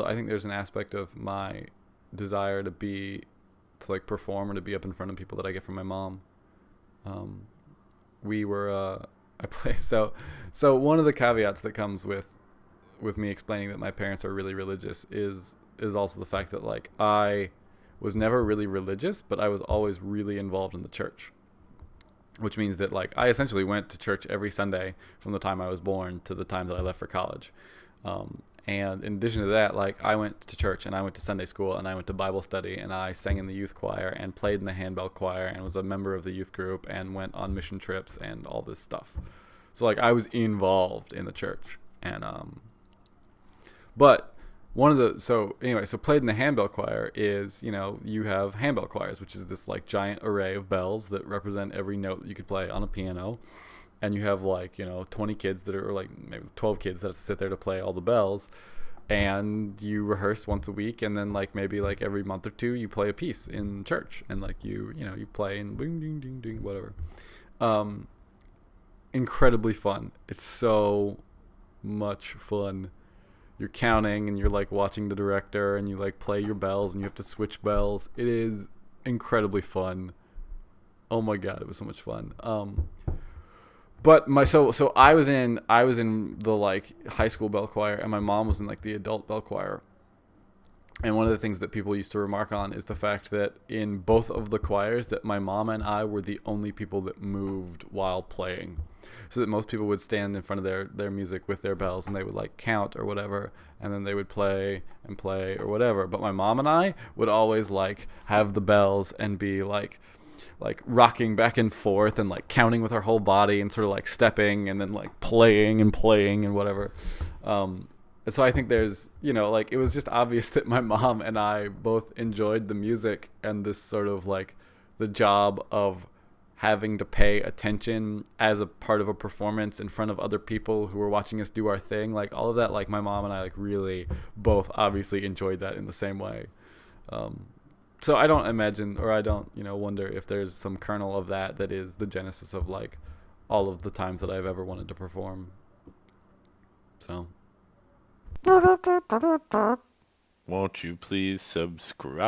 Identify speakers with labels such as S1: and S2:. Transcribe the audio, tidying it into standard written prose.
S1: I think there's an aspect of my desire to like perform or to be up in front of people that I get from my mom. Um, we were I play so one of the caveats that comes with me explaining that my parents are really religious is also the fact that like I was never really religious, but I was always really involved in the church, which means that like I essentially went to church every Sunday from the time I was born to the time that I left for college. And in addition to that, like I went to church and I went to Sunday school and I went to Bible study and I sang in the youth choir and played in the handbell choir and was a member of the youth group and went on mission trips and all this stuff. So like I was involved in the church. And but one of the so anyway, so played in the handbell choir is, you have handbell choirs, which is this like giant array of bells that represent every note that you could play on a piano. And you have like, 20 kids that are, or like maybe 12 kids that have to sit there to play all the bells. And you rehearse once a week, and then like maybe like every month or two you play a piece in church, and like you play and ding ding ding ding whatever. um Incredibly fun. It's so much fun. You're counting and you're like watching the director and you like play your bells and you have to switch bells. It is incredibly fun. Oh my god, it was so much fun. But so I was in the like high school bell choir, and my mom was in like the adult bell choir. And one of the things that people used to remark on is the fact that in both of the choirs that my mom and I were the only people that moved while playing. So that most people would stand in front of their music with their bells and they would like count or whatever, and then they would play and play or whatever. But my mom and I would always like have the bells and be like rocking back and forth and like counting with our whole body and sort of like stepping and then like playing and whatever. And so I think there's, like it was just obvious that my mom and I both enjoyed the music and this sort of like the job of having to pay attention as a part of a performance in front of other people who were watching us do our thing. Like all of that, like my mom and I like really both obviously enjoyed that in the same way. So I don't imagine, or I don't, wonder if there's some kernel of that is the genesis of like all of the times that I've ever wanted to perform. So.
S2: Won't you please subscribe?